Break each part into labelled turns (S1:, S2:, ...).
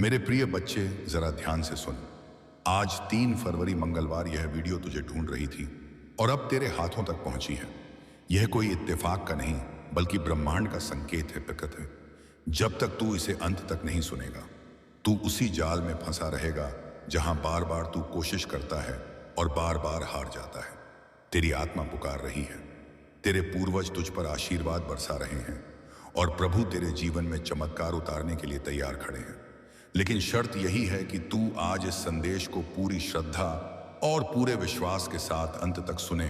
S1: मेरे प्रिय बच्चे, जरा ध्यान से सुन। आज 3 फरवरी मंगलवार यह वीडियो तुझे ढूंढ रही थी और अब तेरे हाथों तक पहुंची है। यह कोई इत्तेफाक का नहीं बल्कि ब्रह्मांड का संकेत है, प्रकृत है। जब तक तू इसे अंत तक नहीं सुनेगा, तू उसी जाल में फंसा रहेगा जहां बार बार तू कोशिश करता है और बार बार हार जाता है। तेरी आत्मा पुकार रही है, तेरे पूर्वज तुझ पर आशीर्वाद बरसा रहे हैं और प्रभु तेरे जीवन में चमत्कार उतारने के लिए तैयार खड़े हैं। लेकिन शर्त यही है कि तू आज इस संदेश को पूरी श्रद्धा और पूरे विश्वास के साथ अंत तक सुने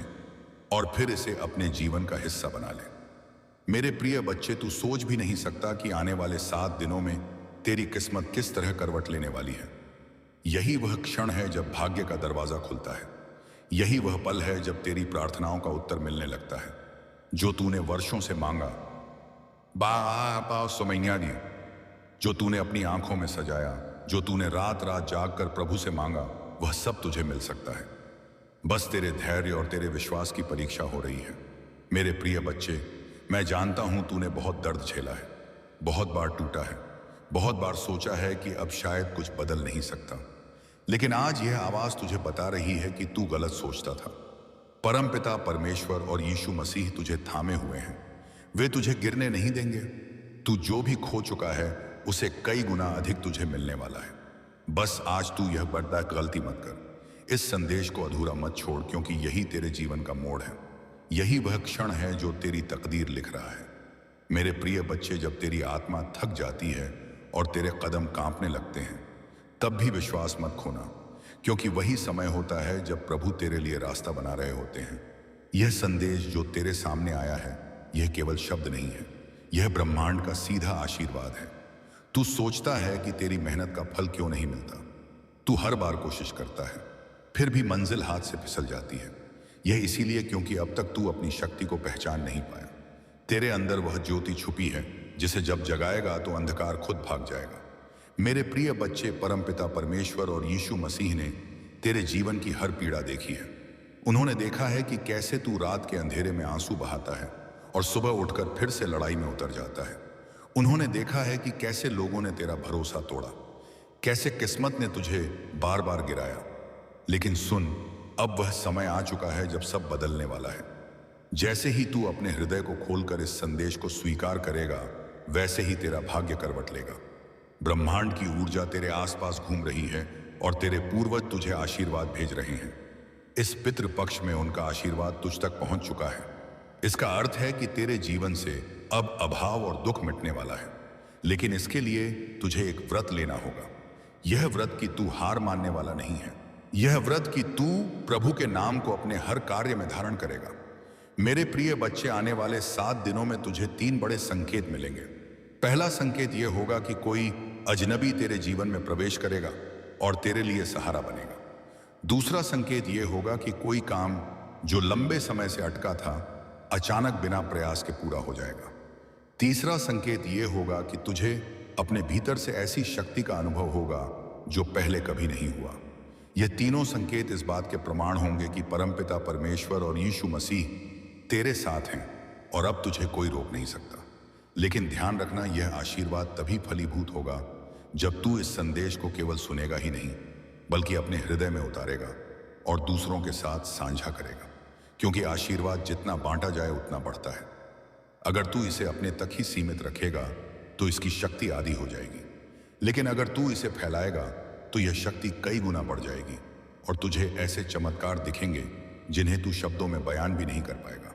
S1: और फिर इसे अपने जीवन का हिस्सा बना ले। मेरे प्रिय बच्चे, तू सोच भी नहीं सकता कि आने वाले 7 दिनों में तेरी किस्मत किस तरह करवट लेने वाली है। यही वह क्षण है जब भाग्य का दरवाजा खुलता है। यही वह पल है जब तेरी प्रार्थनाओं का उत्तर मिलने लगता है। जो तूने वर्षों से मांगा, बा सुमैया ने, जो तूने अपनी आंखों में सजाया, जो तूने रात रात जाग कर प्रभु से मांगा, वह सब तुझे मिल सकता है। बस तेरे धैर्य और तेरे विश्वास की परीक्षा हो रही है। मेरे प्रिय बच्चे, मैं जानता हूं तूने बहुत दर्द झेला है, बहुत बार टूटा है, बहुत बार सोचा है कि अब शायद कुछ बदल नहीं सकता। लेकिन आज यह आवाज तुझे बता रही है कि तू गलत सोचता था। परमपिता परमेश्वर और यीशु मसीह तुझे थामे हुए हैं। वे तुझे गिरने नहीं देंगे। तू जो भी खो चुका है उसे कई गुना अधिक तुझे मिलने वाला है। बस आज तू यह बड़ा गलती मत कर। इस संदेश को अधूरा मत छोड़, क्योंकि यही तेरे जीवन का मोड़ है। यही वह क्षण है जो तेरी तकदीर लिख रहा है। मेरे प्रिय बच्चे, जब तेरी आत्मा थक जाती है और तेरे कदम कांपने लगते हैं, तब भी विश्वास मत खोना, क्योंकि वही समय होता है जब प्रभु तेरे लिए रास्ता बना रहे होते हैं। यह संदेश जो तेरे सामने आया है, यह केवल शब्द नहीं है, यह ब्रह्मांड का सीधा आशीर्वाद है। तू सोचता है कि तेरी मेहनत का फल क्यों नहीं मिलता। तू हर बार कोशिश करता है, फिर भी मंजिल हाथ से फिसल जाती है। यह इसीलिए क्योंकि अब तक तू अपनी शक्ति को पहचान नहीं पाया। तेरे अंदर वह ज्योति छुपी है जिसे जब जगाएगा तो अंधकार खुद भाग जाएगा। मेरे प्रिय बच्चे, परमपिता परमेश्वर और यीशु मसीह ने तेरे जीवन की हर पीड़ा देखी है। उन्होंने देखा है कि कैसे तू रात के अंधेरे में आंसू बहाता है और सुबह उठकर फिर से लड़ाई में उतर जाता है। उन्होंने देखा है कि कैसे लोगों ने तेरा भरोसा तोड़ा, कैसे किस्मत ने तुझे बार बार गिराया। लेकिन सुन, अब वह समय आ चुका है जब सब बदलने वाला है। जैसे ही तू अपने हृदय को खोलकर इस संदेश को स्वीकार करेगा, वैसे ही तेरा भाग्य करवट लेगा। ब्रह्मांड की ऊर्जा तेरे आसपास घूम रही है और तेरे पूर्वज तुझे आशीर्वाद भेज रहे हैं। इस पितृ पक्ष में उनका आशीर्वाद तुझ तक पहुंच चुका है। इसका अर्थ है कि तेरे जीवन से अब अभाव और दुख मिटने वाला है। लेकिन इसके लिए तुझे एक व्रत लेना होगा। यह व्रत कि तू हार मानने वाला नहीं है। यह व्रत कि तू प्रभु के नाम को अपने हर कार्य में धारण करेगा। मेरे प्रिय बच्चे, आने वाले 7 दिनों में तुझे 3 बड़े संकेत मिलेंगे। पहला संकेत यह होगा कि कोई अजनबी तेरे जीवन में प्रवेश करेगा और तेरे लिए सहारा बनेगा। दूसरा संकेत यह होगा कि कोई काम जो लंबे समय से अटका था, अचानक बिना प्रयास के पूरा हो जाएगा। तीसरा संकेत यह होगा कि तुझे अपने भीतर से ऐसी शक्ति का अनुभव होगा जो पहले कभी नहीं हुआ। यह तीनों संकेत इस बात के प्रमाण होंगे कि परमपिता परमेश्वर और यीशु मसीह तेरे साथ हैं और अब तुझे कोई रोक नहीं सकता। लेकिन ध्यान रखना, यह आशीर्वाद तभी फलीभूत होगा जब तू इस संदेश को केवल सुनेगा ही नहीं, बल्कि अपने हृदय में उतारेगा और दूसरों के साथ साझा करेगा। क्योंकि आशीर्वाद जितना बांटा जाए उतना बढ़ता है। अगर तू इसे अपने तक ही सीमित रखेगा तो इसकी शक्ति आधी हो जाएगी। लेकिन अगर तू इसे फैलाएगा तो यह शक्ति कई गुना बढ़ जाएगी और तुझे ऐसे चमत्कार दिखेंगे जिन्हें तू शब्दों में बयान भी नहीं कर पाएगा।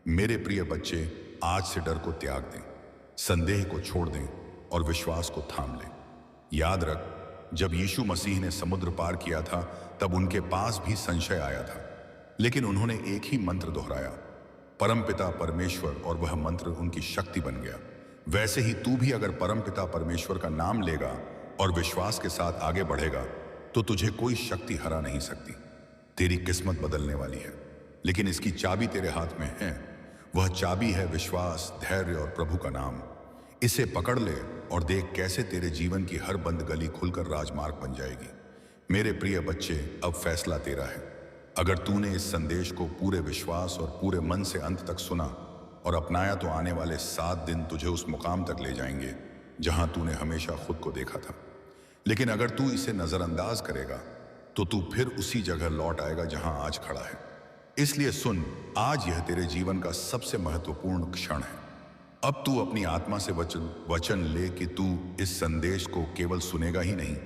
S1: मेरे प्रिय बच्चे, आज से डर को त्याग दें, संदेह को छोड़ दें और विश्वास को थाम लें। याद रख, जब यीशु मसीह ने समुद्र पार किया था तब उनके पास भी संशय आया था, लेकिन उन्होंने एक ही मंत्र दोहराया, परमपिता परमेश्वर, और वह मंत्र उनकी शक्ति बन गया। वैसे ही तू भी अगर परमपिता परमेश्वर का नाम लेगा और विश्वास के साथ आगे बढ़ेगा तो तुझे कोई शक्ति हरा नहीं सकती। तेरी किस्मत बदलने वाली है, लेकिन इसकी चाबी तेरे हाथ में है। वह चाबी है विश्वास, धैर्य और प्रभु का नाम। इसे पकड़ ले और देख कैसे तेरे जीवन की हर बंद गली खुलकर राजमार्ग बन जाएगी। मेरे प्रिय बच्चे, अब फैसला तेरा है। अगर तूने इस संदेश को पूरे विश्वास और पूरे मन से अंत तक सुना और अपनाया तो आने वाले 7 दिन तुझे उस मुकाम तक ले जाएंगे जहां तूने हमेशा खुद को देखा था। लेकिन अगर तू इसे नजरअंदाज करेगा तो तू फिर उसी जगह लौट आएगा जहां आज खड़ा है। इसलिए सुन, आज यह तेरे जीवन का सबसे महत्वपूर्ण क्षण है। अब तू अपनी आत्मा से वचन ले कि तू इस संदेश को केवल सुनेगा ही नहीं,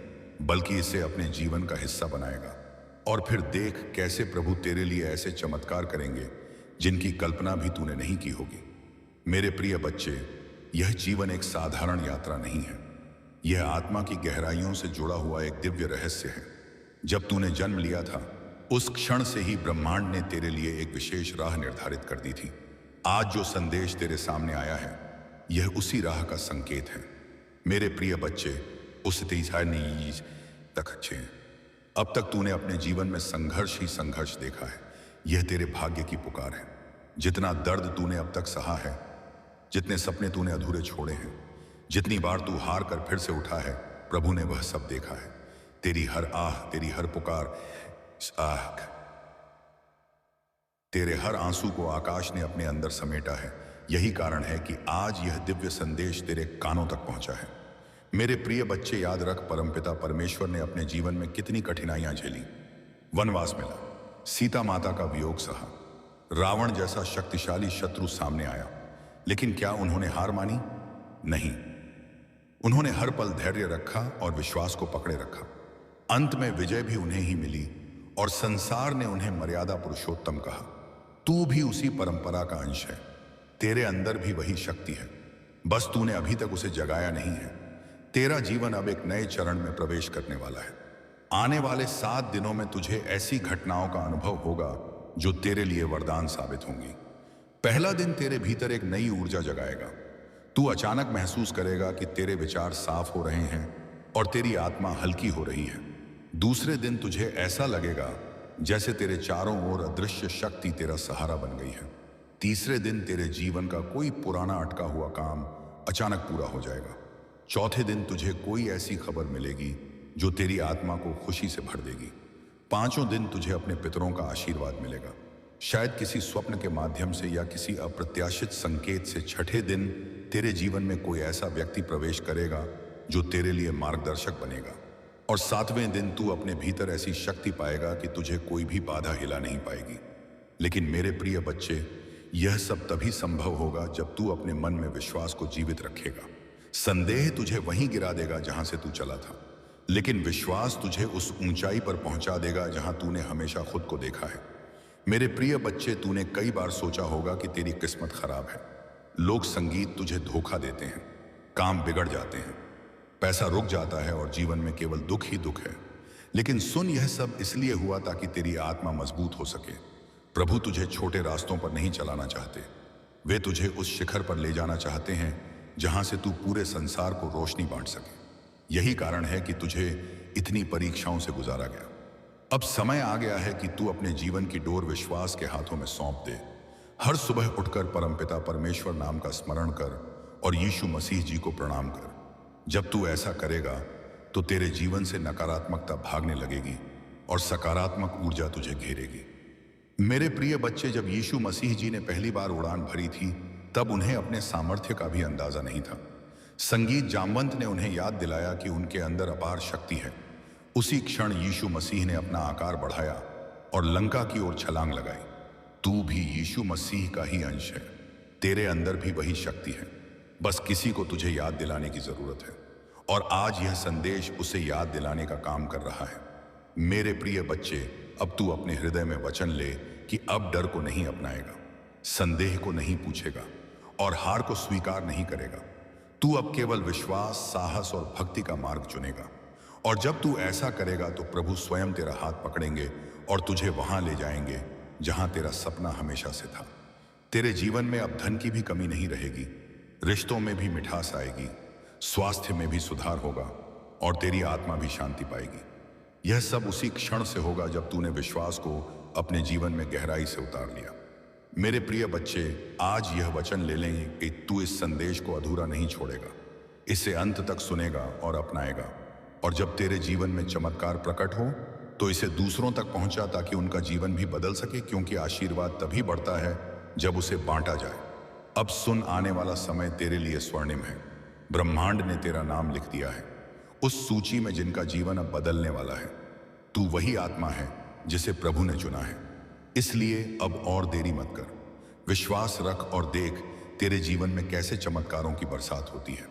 S1: बल्कि इसे अपने जीवन का हिस्सा बनाएगा। और फिर देख कैसे प्रभु तेरे लिए ऐसे चमत्कार करेंगे जिनकी कल्पना भी तूने नहीं की होगी। मेरे प्रिय बच्चे, यह जीवन एक साधारण यात्रा नहीं है। यह आत्मा की गहराइयों से जुड़ा हुआ एक दिव्य रहस्य है। जब तूने जन्म लिया था, उस क्षण से ही ब्रह्मांड ने तेरे लिए एक विशेष राह निर्धारित कर दी थी। आज जो संदेश तेरे सामने आया है, यह उसी राह का संकेत है। मेरे प्रिय बच्चे, उस नीज तक अच्छे हैं। अब तक तूने अपने जीवन में संघर्ष ही संघर्ष देखा है। यह तेरे भाग्य की पुकार है। जितना दर्द तूने अब तक सहा है, जितने सपने तूने अधूरे छोड़े हैं, जितनी बार तू हार कर फिर से उठा है, प्रभु ने वह सब देखा है। तेरी हर आह, तेरी हर पुकार, तेरे हर आंसू को आकाश ने अपने अंदर समेटा है। यही कारण है कि आज यह दिव्य संदेश तेरे कानों तक पहुंचा है। मेरे प्रिय बच्चे, याद रख, परमपिता परमेश्वर ने अपने जीवन में कितनी कठिनाइयां झेली। वनवास मिला, सीता माता का वियोग सहा, रावण जैसा शक्तिशाली शत्रु सामने आया, लेकिन क्या उन्होंने हार मानी? नहीं। उन्होंने हर पल धैर्य रखा और विश्वास को पकड़े रखा। अंत में विजय भी उन्हें ही मिली और संसार ने उन्हें मर्यादा पुरुषोत्तम कहा। तू भी उसी परंपरा का अंश है। तेरे अंदर भी वही शक्ति है, बस तूने अभी तक उसे जगाया नहीं है। तेरा जीवन अब एक नए चरण में प्रवेश करने वाला है। आने वाले 7 दिनों में तुझे ऐसी घटनाओं का अनुभव होगा जो तेरे लिए वरदान साबित होंगी। पहला दिन तेरे भीतर एक नई ऊर्जा जगाएगा। तू अचानक महसूस करेगा कि तेरे विचार साफ हो रहे हैं और तेरी आत्मा हल्की हो रही है। दूसरे दिन तुझे ऐसा लगेगा जैसे तेरे चारों ओर अदृश्य शक्ति तेरा सहारा बन गई है। तीसरे दिन तेरे जीवन का कोई पुराना अटका हुआ काम अचानक पूरा हो जाएगा। चौथे दिन तुझे कोई ऐसी खबर मिलेगी जो तेरी आत्मा को खुशी से भर देगी। पांचों दिन तुझे अपने पितरों का आशीर्वाद मिलेगा, शायद किसी स्वप्न के माध्यम से या किसी अप्रत्याशित संकेत से। छठे दिन तेरे जीवन में कोई ऐसा व्यक्ति प्रवेश करेगा जो तेरे लिए मार्गदर्शक बनेगा। और 7वें दिन तू अपने भीतर ऐसी शक्ति पाएगा कि तुझे कोई भी बाधा हिला नहीं पाएगी। लेकिन मेरे प्रिय बच्चे, यह सब तभी संभव होगा जब तू अपने मन में विश्वास को जीवित रखेगा। संदेह तुझे वहीं गिरा देगा जहां से तू चला था, लेकिन विश्वास तुझे उस ऊंचाई पर पहुंचा देगा जहां तूने हमेशा खुद को देखा है। मेरे प्रिय बच्चे, तूने कई बार सोचा होगा कि तेरी किस्मत खराब है। लोग संगीत तुझे धोखा देते हैं, काम बिगड़ जाते हैं, पैसा रुक जाता है और जीवन में केवल दुख ही दुख है। लेकिन सुन, यह सब इसलिए हुआ ताकि तेरी आत्मा मजबूत हो सके। प्रभु तुझे छोटे रास्तों पर नहीं चलाना चाहते, वे तुझे उस शिखर पर ले जाना चाहते हैं जहां से तू पूरे संसार को रोशनी बांट सके। यही कारण है कि तुझे इतनी परीक्षाओं से गुजारा गया। अब समय आ गया है कि तू अपने जीवन की डोर विश्वास के हाथों में सौंप दे। हर सुबह उठकर परमपिता परमेश्वर नाम का स्मरण कर और यीशु मसीह जी को प्रणाम कर। जब तू ऐसा करेगा तो तेरे जीवन से नकारात्मकता भागने लगेगी और सकारात्मक ऊर्जा तुझे घेरेगी। मेरे प्रिय बच्चे, जब यीशु मसीह जी ने पहली बार उड़ान भरी थी, तब उन्हें अपने सामर्थ्य का भी अंदाजा नहीं था। संगीत जामवंत ने उन्हें याद दिलाया कि उनके अंदर अपार शक्ति है। उसी क्षण यीशु मसीह ने अपना आकार बढ़ाया और लंका की ओर छलांग लगाई। तू भी यीशु मसीह का ही अंश है। तेरे अंदर भी वही शक्ति है, बस किसी को तुझे याद दिलाने की जरूरत है। और आज यह संदेश उसे याद दिलाने का काम कर रहा है। मेरे प्रिय बच्चे, अब तू अपने हृदय में वचन ले कि अब डर को नहीं अपनाएगा, संदेह को नहीं पूछेगा और हार को स्वीकार नहीं करेगा। तू अब केवल विश्वास, साहस और भक्ति का मार्ग चुनेगा। और जब तू ऐसा करेगा तो प्रभु स्वयं तेरा हाथ पकड़ेंगे और तुझे वहां ले जाएंगे जहां तेरा सपना हमेशा से था। तेरे जीवन में अब धन की भी कमी नहीं रहेगी, रिश्तों में भी मिठास आएगी, स्वास्थ्य में भी सुधार होगा और तेरी आत्मा भी शांति पाएगी। यह सब उसी क्षण से होगा जब तूने विश्वास को अपने जीवन में गहराई से उतार लिया। मेरे प्रिय बच्चे, आज यह वचन ले लें कि तू इस संदेश को अधूरा नहीं छोड़ेगा, इसे अंत तक सुनेगा और अपनाएगा। और जब तेरे जीवन में चमत्कार प्रकट हो तो इसे दूसरों तक पहुंचा ताकि उनका जीवन भी बदल सके, क्योंकि आशीर्वाद तभी बढ़ता है जब उसे बांटा जाए। अब सुन, आने वाला समय तेरे लिए स्वर्णिम है। ब्रह्मांड ने तेरा नाम लिख दिया है। उस सूची में जिनका जीवन अब बदलने वाला है। तू वही आत्मा है जिसे प्रभु ने चुना है। इसलिए अब और देरी मत कर। विश्वास रख और देख तेरे जीवन में कैसे चमत्कारों की बरसात होती है।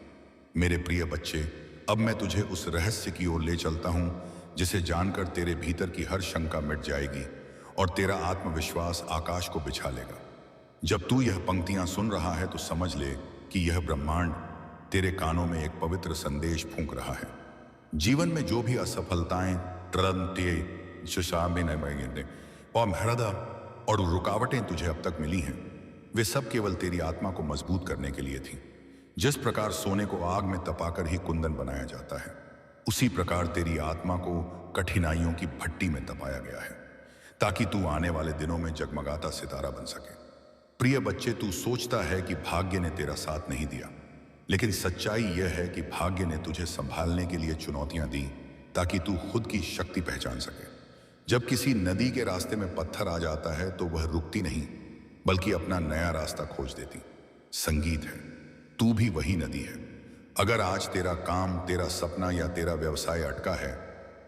S1: मेरे प्रिय बच्चे, अब मैं तुझे उस रहस्य की ओर ले चलता हूं जिसे जानकर तेरे भीतर की हर शंका मिट जाएगी और तेरा आत्मविश्वास आकाश को बिछा लेगा। जब तू यह पंक्तियां सुन रहा है तो समझ ले कि यह ब्रह्मांड तेरे कानों में एक पवित्र संदेश फूंक रहा है। जीवन में जो भी असफलताएं, और रुकावटें तुझे अब तक मिली हैं, वे सब केवल तेरी आत्मा को मजबूत करने के लिए थी। जिस प्रकार सोने को आग में तपाकर ही कुंदन बनाया जाता है, उसी प्रकार तेरी आत्मा को कठिनाइयों की भट्टी में तपाया गया है, ताकि तू आने वाले दिनों में जगमगाता सितारा बन सके। प्रिय बच्चे, तू सोचता है कि भाग्य ने तेरा साथ नहीं दिया, लेकिन सच्चाई यह है कि भाग्य ने तुझे संभालने के लिए चुनौतियां दी ताकि तू खुद की शक्ति पहचान सके। जब किसी नदी के रास्ते में पत्थर आ जाता है तो वह रुकती नहीं, बल्कि अपना नया रास्ता खोज देती। संगीत है, तू भी वही नदी है। अगर आज तेरा काम, तेरा सपना या तेरा व्यवसाय अटका है,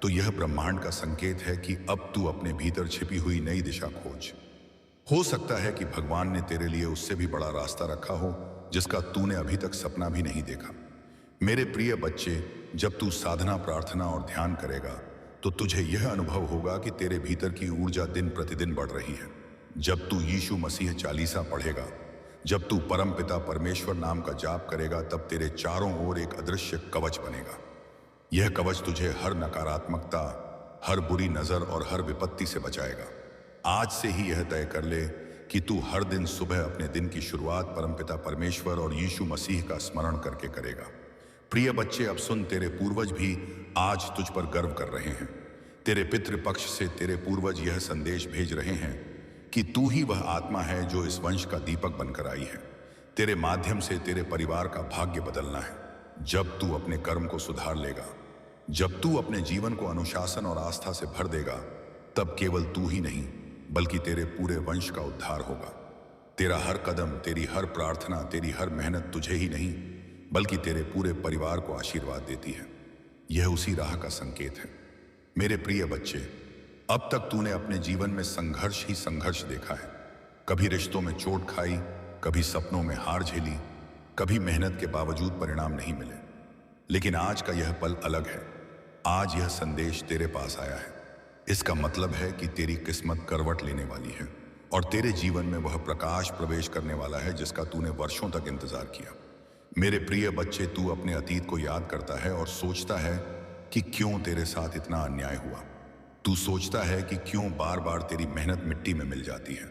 S1: तो यह ब्रह्मांड का संकेत है कि अब तू अपने भीतर छिपी हुई नई दिशा खोज। हो सकता है कि भगवान ने तेरे लिए उससे भी बड़ा रास्ता रखा हो जिसका तूने अभी तक सपना भी नहीं देखा। मेरे प्रिय बच्चे, जब तू साधना, प्रार्थना और ध्यान करेगा तो तुझे यह अनुभव होगा कि तेरे भीतर की ऊर्जा दिन प्रतिदिन बढ़ रही है। जब तू यीशु मसीह चालीसा पढ़ेगा, जब तू परमपिता परमेश्वर नाम का जाप करेगा, तब तेरे चारों ओर एक अदृश्य कवच बनेगा। यह कवच तुझे हर नकारात्मकता, हर बुरी नजर और हर विपत्ति से बचाएगा। आज से ही यह तय कर ले कि तू हर दिन सुबह अपने दिन की शुरुआत परमपिता परमेश्वर और यीशु मसीह का स्मरण करके करेगा। प्रिय बच्चे, अब सुन, तेरे पूर्वज भी आज तुझ पर गर्व कर रहे हैं। तेरे पितृपक्ष से तेरे पूर्वज यह संदेश भेज रहे हैं कि तू ही वह आत्मा है जो इस वंश का दीपक बनकर आई है। तेरे माध्यम से तेरे परिवार का भाग्य बदलना है। जब तू अपने कर्म को सुधार लेगा, जब तू अपने जीवन को अनुशासन और आस्था से भर देगा, तब केवल तू ही नहीं बल्कि तेरे पूरे वंश का उद्धार होगा। तेरा हर कदम, तेरी हर प्रार्थना, तेरी हर मेहनत तुझे ही नहीं बल्कि तेरे पूरे परिवार को आशीर्वाद देती है। यह उसी राह का संकेत है। मेरे प्रिय बच्चे, अब तक तूने अपने जीवन में संघर्ष ही संघर्ष देखा है। कभी रिश्तों में चोट खाई, कभी सपनों में हार झेली, कभी मेहनत के बावजूद परिणाम नहीं मिले। लेकिन आज का यह पल अलग है। आज यह संदेश तेरे पास आया है। इसका मतलब है कि तेरी किस्मत करवट लेने वाली है और तेरे जीवन में वह प्रकाश प्रवेश करने वाला है जिसका तूने वर्षों तक इंतजार किया। मेरे प्रिय बच्चे, तू अपने अतीत को याद करता है और सोचता है कि क्यों तेरे साथ इतना अन्याय हुआ। तू सोचता है कि क्यों बार बार तेरी मेहनत मिट्टी में मिल जाती है,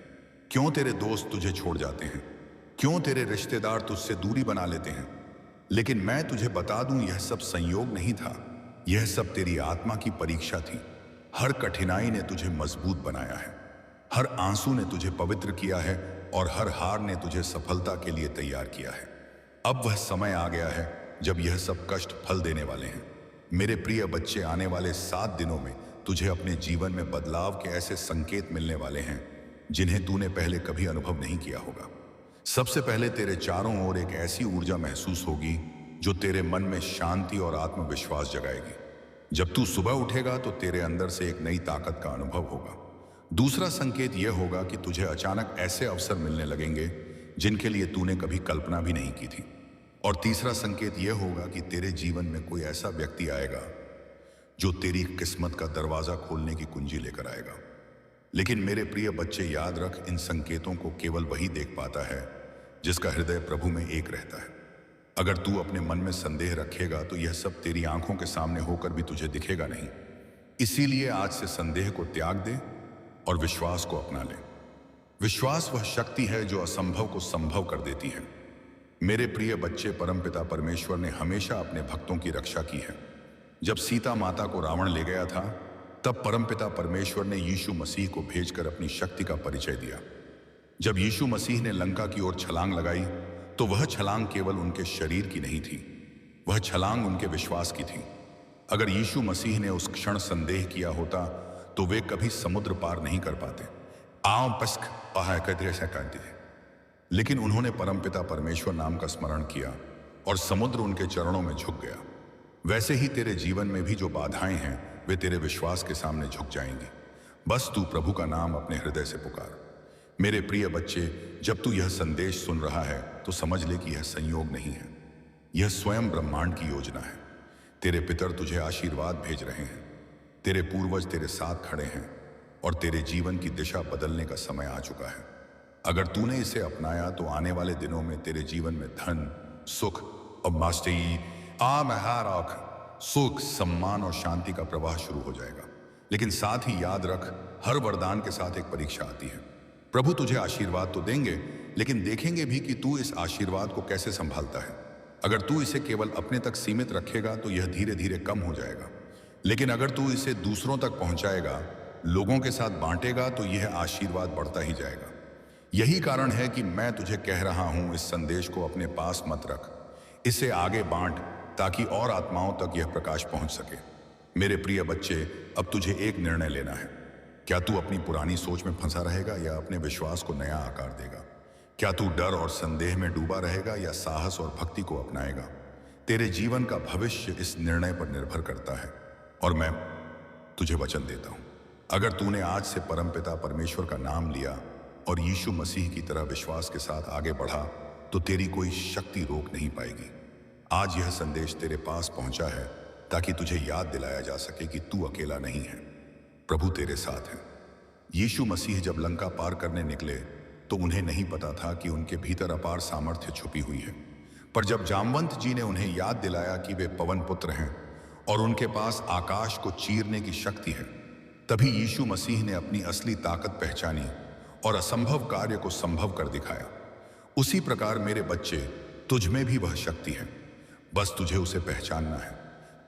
S1: क्यों तेरे दोस्त तुझे छोड़ जाते हैं, क्यों तेरे रिश्तेदार तुझसे दूरी बना लेते हैं। लेकिन मैं तुझे बता दूं, यह सब संयोग नहीं था, यह सब तेरी आत्मा की परीक्षा थी। हर कठिनाई ने तुझे मजबूत बनाया है, हर आंसू ने तुझे पवित्र किया है और हर हार ने तुझे सफलता के लिए तैयार किया है। अब वह समय आ गया है जब यह सब कष्ट फल देने वाले हैं। मेरे प्रिय बच्चे, आने वाले 7 दिनों में तुझे अपने जीवन में बदलाव के ऐसे संकेत मिलने वाले हैं जिन्हें तूने पहले कभी अनुभव नहीं किया होगा। सबसे पहले तेरे चारों ओर एक ऐसी ऊर्जा महसूस होगी जो तेरे मन में शांति और आत्मविश्वास जगाएगी। जब तू सुबह उठेगा तो तेरे अंदर से एक नई ताकत का अनुभव होगा। दूसरा संकेत यह होगा कि तुझे अचानक ऐसे अवसर मिलने लगेंगे जिनके लिए तूने कभी कल्पना भी नहीं की थी। और तीसरा संकेत यह होगा कि तेरे जीवन में कोई ऐसा व्यक्ति आएगा जो तेरी किस्मत का दरवाजा खोलने की कुंजी लेकर आएगा। लेकिन मेरे प्रिय बच्चे, याद रख, इन संकेतों को केवल वही देख पाता है जिसका हृदय प्रभु में एक रहता है। अगर तू अपने मन में संदेह रखेगा तो यह सब तेरी आंखों के सामने होकर भी तुझे दिखेगा नहीं। इसीलिए आज से संदेह को त्याग दे और विश्वास को अपना ले। विश्वास वह शक्ति है जो असंभव को संभव कर देती है। मेरे प्रिय बच्चे, परमपिता परमेश्वर ने हमेशा अपने भक्तों की रक्षा की है। जब सीता माता को रावण ले गया था, तब परमपिता परमेश्वर ने यीशु मसीह को भेजकर अपनी शक्ति का परिचय दिया। जब यीशु मसीह ने लंका की ओर छलांग लगाई तो वह छलांग केवल उनके शरीर की नहीं थी, वह छलांग उनके विश्वास की थी। अगर यीशु मसीह ने उस क्षण संदेह किया होता तो वे कभी समुद्र पार नहीं कर पाते। लेकिन उन्होंने परमपिता परमेश्वर नाम का स्मरण किया और समुद्र उनके चरणों में झुक गया। वैसे ही तेरे जीवन में भी जो बाधाएं हैं वे तेरे विश्वास के सामने झुक जाएंगी। बस तू प्रभु का नाम अपने हृदय से पुकार। मेरे प्रिय बच्चे, जब तू यह संदेश सुन रहा है तो समझ ले कि यह संयोग नहीं है, यह स्वयं ब्रह्मांड की योजना है। तेरे पितर तुझे आशीर्वाद भेज रहे हैं, तेरे पूर्वज तेरे साथ खड़े हैं और तेरे जीवन की दिशा बदलने का समय आ चुका है। अगर तूने इसे अपनाया तो आने वाले दिनों में तेरे जीवन में धन, सुख और सुख, सम्मान और शांति का प्रवाह शुरू हो जाएगा। लेकिन साथ ही याद रख, हर वरदान के साथ एक परीक्षा आती है। प्रभु तुझे आशीर्वाद तो देंगे, लेकिन देखेंगे भी कि तू इस आशीर्वाद को कैसे संभालता है। अगर तू इसे केवल अपने तक सीमित रखेगा तो यह धीरे धीरे कम हो जाएगा, लेकिन अगर तू इसे दूसरों तक पहुंचाएगा, लोगों के साथ बांटेगा, तो यह आशीर्वाद बढ़ता ही जाएगा। यही कारण है कि मैं तुझे कह रहा हूं, इस संदेश को अपने पास मत रख, इसे आगे बांट ताकि और आत्माओं तक यह प्रकाश पहुंच सके। मेरे प्रिय बच्चे, अब तुझे एक निर्णय लेना है। क्या तू अपनी पुरानी सोच में फंसा रहेगा या अपने विश्वास को नया आकार देगा? क्या तू डर और संदेह में डूबा रहेगा या साहस और भक्ति को अपनाएगा? तेरे जीवन का भविष्य इस निर्णय पर निर्भर करता है और मैं तुझे वचन देता हूं, अगर तूने आज से परमपिता परमेश्वर का नाम लिया और यीशु मसीह की तरह विश्वास के साथ आगे बढ़ा, तो तेरी कोई शक्ति रोक नहीं पाएगी। आज यह संदेश तेरे पास पहुंचा है ताकि तुझे याद दिलाया जा सके कि तू अकेला नहीं है, प्रभु तेरे साथ है। यीशु मसीह जब लंका पार करने निकले तो उन्हें नहीं पता था कि उनके भीतर अपार सामर्थ्य छुपी हुई है, पर जब जामवंत जी ने उन्हें याद दिलाया कि वे पवन पुत्र हैं और उनके पास आकाश को चीरने की शक्ति है, तभी यीशु मसीह ने अपनी असली ताकत पहचानी और असंभव कार्य को संभव कर दिखाया। उसी प्रकार मेरे बच्चे, तुझ में भी वह शक्ति है, बस तुझे उसे पहचानना है।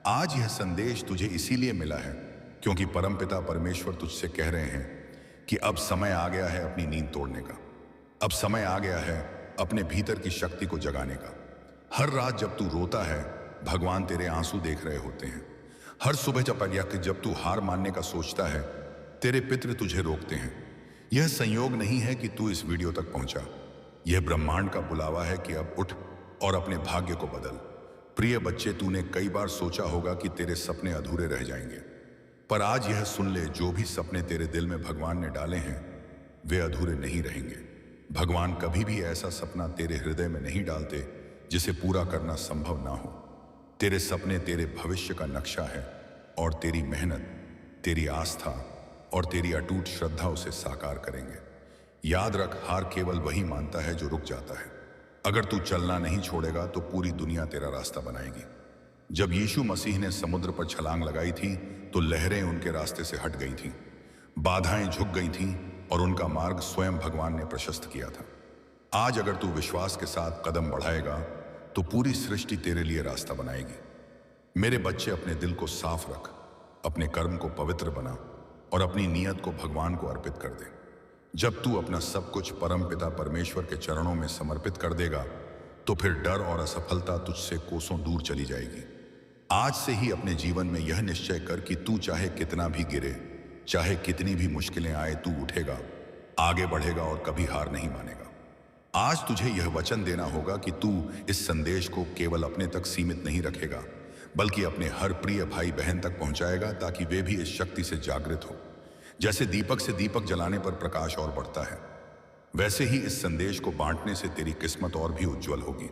S1: आज यह संदेश तुझे इसीलिए मिला है क्योंकि परमपिता परमेश्वर तुझसे कह रहे हैं कि अब समय आ गया है अपनी नींद तोड़ने का। अब समय आ गया है अपने भीतर की शक्ति को जगाने का। हर रात जब तू रोता है, भगवान तेरे आंसू देख रहे होते हैं। हर सुबह जब तू हार मानने का सोचता है, तेरे पितृ तुझे रोकते हैं। यह संयोग नहीं है कि तू इस वीडियो तक पहुंचा, यह ब्रह्मांड का बुलावा है कि अब उठ और अपने भाग्य को बदल। प्रिय बच्चे, तूने कई बार सोचा होगा कि तेरे सपने अधूरे रह जाएंगे, पर आज यह सुन ले, जो भी सपने तेरे दिल में भगवान ने डाले हैं वे अधूरे नहीं रहेंगे। भगवान कभी भी ऐसा सपना तेरे हृदय में नहीं डालते जिसे पूरा करना संभव ना हो। तेरे सपने तेरे भविष्य का नक्शा है और तेरी मेहनत, तेरी आस्था और तेरी अटूट श्रद्धा उसे साकार करेंगे। याद रख, हार केवल वही मानता है जो रुक जाता है। अगर तू चलना नहीं छोड़ेगा तो पूरी दुनिया तेरा रास्ता बनाएगी। जब यीशु मसीह ने समुद्र पर छलांग लगाई थी तो लहरें उनके रास्ते से हट गई थीं, बाधाएं झुक गई थीं और उनका मार्ग स्वयं भगवान ने प्रशस्त किया था। आज अगर तू विश्वास के साथ कदम बढ़ाएगा तो पूरी सृष्टि तेरे लिए रास्ता बनाएगी। मेरे बच्चे, अपने दिल को साफ रख, अपने कर्म को पवित्र बना और अपनी नीयत को भगवान को अर्पित कर दे। जब तू अपना सब कुछ परमपिता परमेश्वर के चरणों में समर्पित कर देगा तो फिर डर और असफलता तुझसे कोसों दूर चली जाएगी। आज से ही अपने जीवन में यह निश्चय कर कि तू चाहे कितना भी गिरे, चाहे कितनी भी मुश्किलें आए, तू उठेगा, आगे बढ़ेगा और कभी हार नहीं मानेगा। आज तुझे यह वचन देना होगा कि तू इस संदेश को केवल अपने तक सीमित नहीं रखेगा, बल्कि अपने हर प्रिय भाई बहन तक पहुंचाएगा ताकि वे भी इस शक्ति से जागृत हो। जैसे दीपक से दीपक जलाने पर प्रकाश और बढ़ता है, वैसे ही इस संदेश को बांटने से तेरी किस्मत और भी उज्जवल होगी।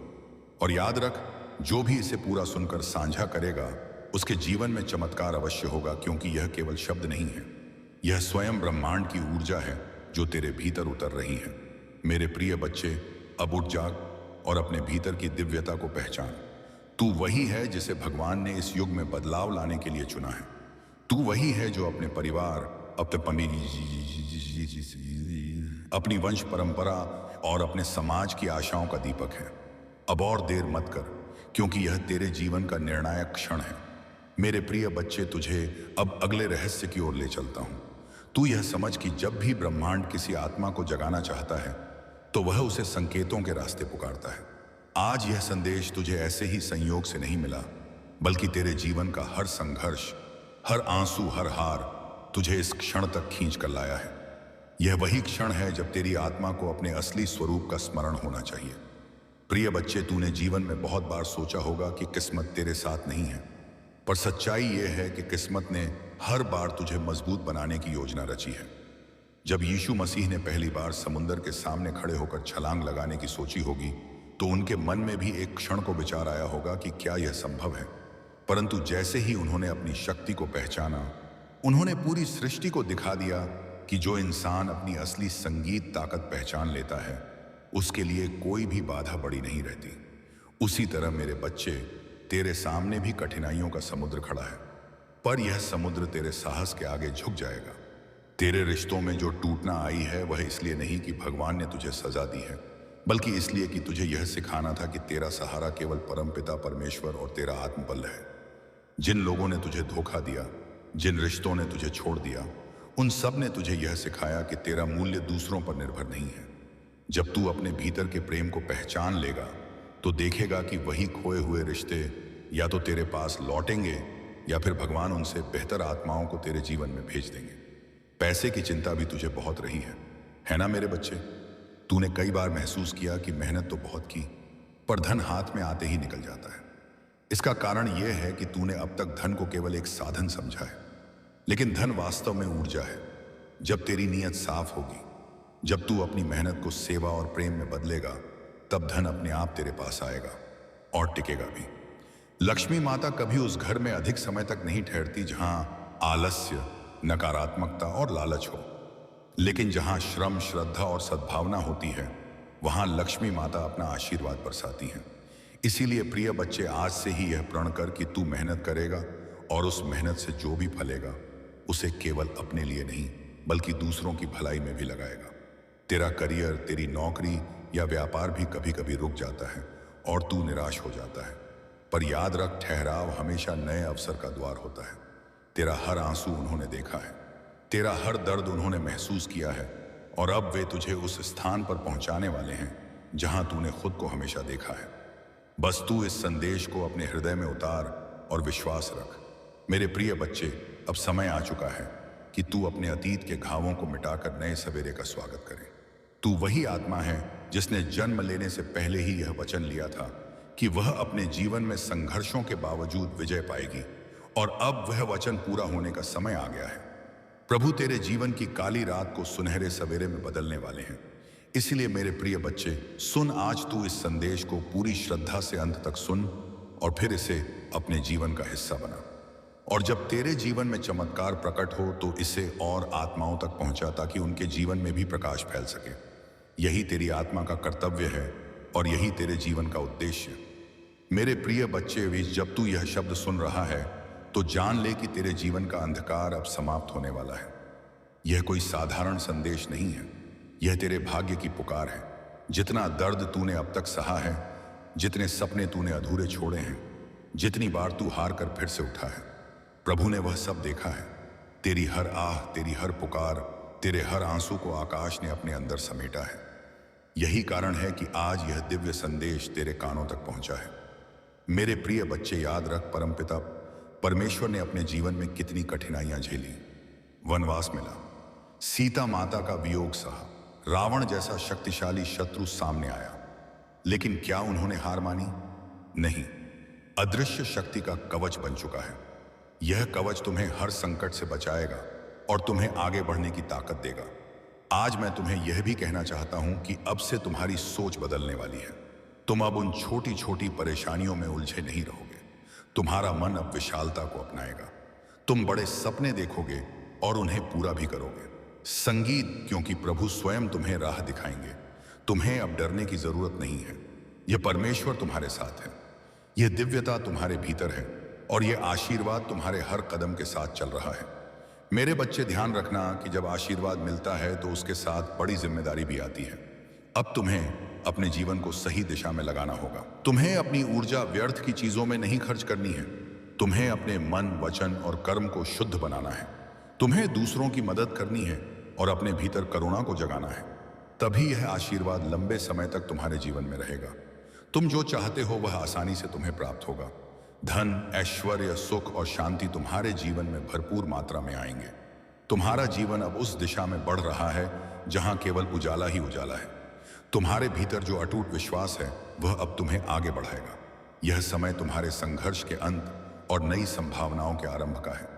S1: और याद रख, जो भी इसे पूरा सुनकर साझा करेगा उसके जीवन में चमत्कार अवश्य होगा, क्योंकि यह केवल शब्द नहीं है, यह स्वयं ब्रह्मांड की ऊर्जा है जो तेरे भीतर उतर रही है। मेरे प्रिय बच्चे, अब उठ जाग और अपने भीतर की दिव्यता को पहचान। तू वही है जिसे भगवान ने इस युग में बदलाव लाने के लिए चुना है। तू वही है जो अपने परिवार, अपनी वंश परंपरा और अपने समाज की आशाओं का दीपक है। अब और देर मत कर, क्योंकि यह तेरे जीवन का निर्णायक क्षण है। मेरे प्रिय बच्चे, तुझे अब अगले रहस्य की ओर ले चलता हूं। तू यह समझ कि जब भी ब्रह्मांड किसी आत्मा को जगाना चाहता है तो वह उसे संकेतों के रास्ते पुकारता है। आज यह संदेश तुझे ऐसे ही संयोग से नहीं मिला, बल्कि तेरे जीवन का हर संघर्ष, हर आंसू, हर हार तुझे इस क्षण तक खींच कर लाया है। यह वही क्षण है जब तेरी आत्मा को अपने असली स्वरूप का स्मरण होना चाहिए। प्रिय बच्चे, तूने जीवन में बहुत बार सोचा होगा कि किस्मत तेरे साथ नहीं है, पर सच्चाई यह है कि किस्मत ने हर बार तुझे मजबूत बनाने की योजना रची है। जब यीशु मसीह ने पहली बार समुंदर के सामने खड़े होकर छलांग लगाने की सोची होगी, तो उनके मन में भी एक क्षण को विचार आया होगा कि क्या यह संभव है। परंतु जैसे ही उन्होंने अपनी शक्ति को पहचाना, उन्होंने पूरी सृष्टि को दिखा दिया कि जो इंसान अपनी असली संगीत ताकत पहचान लेता है, उसके लिए कोई भी बाधा बड़ी नहीं रहती। उसी तरह मेरे बच्चे, तेरे सामने भी कठिनाइयों का समुद्र खड़ा है, पर यह समुद्र तेरे साहस के आगे झुक जाएगा। तेरे रिश्तों में जो टूटना आई है वह इसलिए नहीं कि भगवान ने तुझे सजा दी है, बल्कि इसलिए कि तुझे यह सिखाना था कि तेरा सहारा केवल परमपिता परमेश्वर और तेरा आत्मबल है। जिन लोगों ने तुझे धोखा दिया, जिन रिश्तों ने तुझे छोड़ दिया, उन सब ने तुझे यह सिखाया कि तेरा मूल्य दूसरों पर निर्भर नहीं है। जब तू अपने भीतर के प्रेम को पहचान लेगा, तो देखेगा कि वही खोए हुए रिश्ते या तो तेरे पास लौटेंगे या फिर भगवान उनसे बेहतर आत्माओं को तेरे जीवन में भेज देंगे। पैसे की चिंता भी तुझे बहुत रही है ना मेरे बच्चे? तूने कई बार महसूस किया कि मेहनत तो बहुत की, पर धन हाथ में आते ही निकल जाता है। इसका कारण यह है कि तूने अब तक धन को केवल एक साधन समझा है, लेकिन धन वास्तव में ऊर्जा है। जब तेरी नीयत साफ होगी, जब तू अपनी मेहनत को सेवा और प्रेम में बदलेगा, तब धन अपने आप तेरे पास आएगा और टिकेगा भी। लक्ष्मी माता कभी उस घर में अधिक समय तक नहीं ठहरती जहां आलस्य, नकारात्मकता और लालच हो, लेकिन जहां श्रम, श्रद्धा और सद्भावना होती है, वहां लक्ष्मी माता अपना आशीर्वाद बरसाती हैं। इसीलिए प्रिय बच्चे, आज से ही यह प्रण कर कि तू मेहनत करेगा और उस मेहनत से जो भी फलेगा, उसे केवल अपने लिए नहीं बल्कि दूसरों की भलाई में भी लगाएगा। तेरा करियर, तेरी नौकरी या व्यापार भी कभी कभी रुक जाता है और तू निराश हो जाता है, पर याद रख, ठहराव हमेशा नए अवसर का द्वार होता है। तेरा हर आंसू उन्होंने देखा है, तेरा हर दर्द उन्होंने महसूस किया है, और अब वे तुझे उस स्थान पर पहुंचाने वाले हैं जहां तूने खुद को हमेशा देखा है। बस तू इस संदेश को अपने हृदय में उतार और विश्वास रख। मेरे प्रिय बच्चे, अब समय आ चुका है कि तू अपने अतीत के घावों को मिटाकर नए सवेरे का स्वागत करे। तू वही आत्मा है जिसने जन्म लेने से पहले ही यह वचन लिया था कि वह अपने जीवन में संघर्षों के बावजूद विजय पाएगी, और अब वह वचन पूरा होने का समय आ गया है। प्रभु तेरे जीवन की काली रात को सुनहरे सवेरे में बदलने वाले हैं। इसलिए मेरे प्रिय बच्चे, सुन, आज तू इस संदेश को पूरी श्रद्धा से अंत तक सुन और फिर इसे अपने जीवन का हिस्सा बना। और जब तेरे जीवन में चमत्कार प्रकट हो, तो इसे और आत्माओं तक पहुंचा ताकि उनके जीवन में भी प्रकाश फैल सके। यही तेरी आत्मा का कर्तव्य है और यही तेरे जीवन का उद्देश्य। मेरे प्रिय बच्चे, भी जब तू यह शब्द सुन रहा है, तो जान ले कि तेरे जीवन का अंधकार अब समाप्त होने वाला है। यह कोई साधारण संदेश नहीं है, यह तेरे भाग्य की पुकार है। जितना दर्द तूने अब तक सहा है, जितने सपने तूने अधूरे छोड़े हैं, जितनी बार तू हार कर फिर से उठा है, प्रभु ने वह सब देखा है। तेरी हर आह, तेरी हर पुकार, तेरे हर आंसू को आकाश ने अपने अंदर समेटा है। यही कारण है कि आज यह दिव्य संदेश तेरे कानों तक पहुंचा है। मेरे प्रिय बच्चे, याद रख, परमपिता परमेश्वर ने अपने जीवन में कितनी कठिनाइयां झेली। वनवास मिला, सीता माता का वियोग सहा, रावण जैसा शक्तिशाली शत्रु सामने आया, लेकिन क्या उन्होंने हार मानी? नहीं। अदृश्य शक्ति का कवच बन चुका है। यह कवच तुम्हें हर संकट से बचाएगा और तुम्हें आगे बढ़ने की ताकत देगा। आज मैं तुम्हें यह भी कहना चाहता हूं कि अब से तुम्हारी सोच बदलने वाली है। तुम अब उन छोटी छोटी परेशानियों में उलझे नहीं रहोगे। तुम्हारा मन अब विशालता को अपनाएगा। तुम बड़े सपने देखोगे और उन्हें पूरा भी करोगे। संगीत, क्योंकि प्रभु स्वयं तुम्हें राह दिखाएंगे। तुम्हें अब डरने की जरूरत नहीं है। यह परमेश्वर तुम्हारे साथ है, यह दिव्यता तुम्हारे भीतर है और यह आशीर्वाद तुम्हारे हर कदम के साथ चल रहा है। मेरे बच्चे, ध्यान रखना कि जब आशीर्वाद मिलता है तो उसके साथ बड़ी जिम्मेदारी भी आती है। अब तुम्हें अपने जीवन को सही दिशा में लगाना होगा। तुम्हें अपनी ऊर्जा व्यर्थ की चीजों में नहीं खर्च करनी है। तुम्हें अपने मन, वचन और कर्म को शुद्ध बनाना है। तुम्हें दूसरों की मदद करनी है और अपने भीतर करुणा को जगाना है। तभी यह आशीर्वाद लंबे समय तक तुम्हारे जीवन में रहेगा। तुम जो चाहते हो वह आसानी से तुम्हें प्राप्त होगा। धन, ऐश्वर्य, सुख और शांति तुम्हारे जीवन में भरपूर मात्रा में आएंगे। तुम्हारा जीवन अब उस दिशा में बढ़ रहा है जहां केवल उजाला ही उजाला है। तुम्हारे भीतर जो अटूट विश्वास है वह अब तुम्हें आगे बढ़ाएगा। यह समय तुम्हारे संघर्ष के अंत और नई संभावनाओं के आरंभ का है।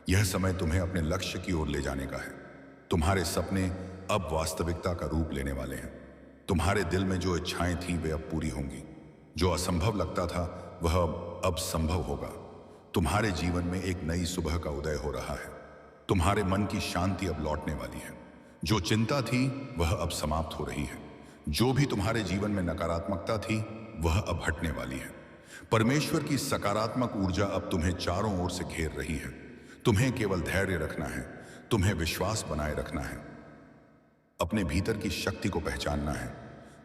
S1: यह समय तुम्हें अपने लक्ष्य की ओर ले जाने का है। तुम्हारे सपने अब वास्तविकता का रूप लेने वाले हैं। तुम्हारे दिल में जो इच्छाएं थीं वे अब पूरी होंगी। जो असंभव लगता था वह अब संभव होगा। तुम्हारे जीवन में एक नई सुबह का उदय हो रहा है। तुम्हारे मन की शांति अब लौटने वाली है। जो चिंता थी वह अब समाप्त हो रही है। जो भी तुम्हारे जीवन में नकारात्मकता थी वह अब हटने वाली है। परमेश्वर की सकारात्मक ऊर्जा अब तुम्हें चारों ओर से घेर रही है। तुम्हें केवल धैर्य रखना है, तुम्हें विश्वास बनाए रखना है, अपने भीतर की शक्ति को पहचानना है।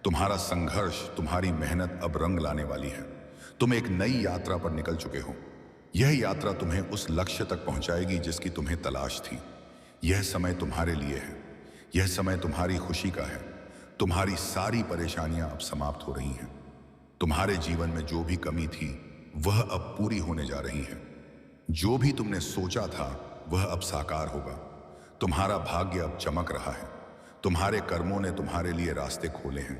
S1: तुम्हारा संघर्ष, तुम्हारी मेहनत अब रंग लाने वाली है। तुम एक नई यात्रा पर निकल चुके हो। यह यात्रा तुम्हें उस लक्ष्य तक पहुंचाएगी जिसकी तुम्हें तलाश थी। यह समय तुम्हारे लिए है। यह समय तुम्हारी खुशी का है। तुम्हारी सारी परेशानियां अब समाप्त हो रही हैं। तुम्हारे जीवन में जो भी कमी थी वह अब पूरी होने जा रही है। जो भी तुमने सोचा था वह अब साकार होगा। तुम्हारा भाग्य अब चमक रहा है। तुम्हारे कर्मों ने तुम्हारे लिए रास्ते खोले हैं।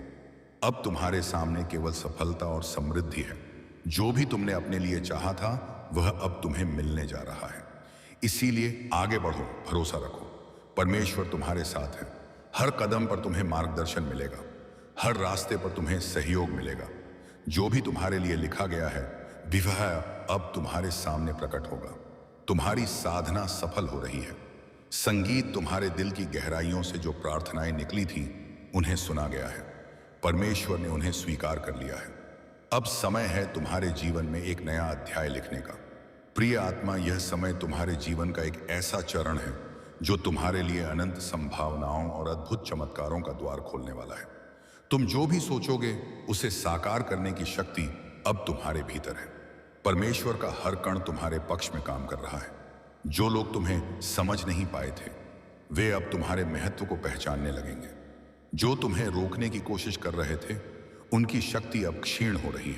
S1: अब तुम्हारे सामने केवल सफलता और समृद्धि है। जो भी तुमने अपने लिए चाहा था वह अब तुम्हें मिलने जा रहा है। इसीलिए आगे बढ़ो, भरोसा रखो। परमेश्वर तुम्हारे साथ है। हर कदम पर तुम्हें मार्गदर्शन मिलेगा। हर रास्ते पर तुम्हें सहयोग मिलेगा। जो भी तुम्हारे लिए लिखा गया है विवाह अब तुम्हारे सामने प्रकट होगा। तुम्हारी साधना सफल हो रही है। संगीत, तुम्हारे दिल की गहराइयों से जो प्रार्थनाएं निकली थी उन्हें सुना गया है। परमेश्वर ने उन्हें स्वीकार कर लिया है। अब समय है तुम्हारे जीवन में एक नया अध्याय लिखने का। प्रिय आत्मा, यह समय तुम्हारे जीवन का एक ऐसा चरण है जो तुम्हारे लिए अनंत संभावनाओं और अद्भुत चमत्कारों का द्वार खोलने वाला है। तुम जो भी सोचोगे उसे साकार करने की शक्ति अब तुम्हारे भीतर है। परमेश्वर का हर कण तुम्हारे पक्ष में काम कर रहा है। जो लोग तुम्हें समझ नहीं पाए थे वे अब तुम्हारे महत्व को पहचानने लगेंगे। जो तुम्हें रोकने की कोशिश कर रहे थे उनकी शक्ति अब क्षीण हो रही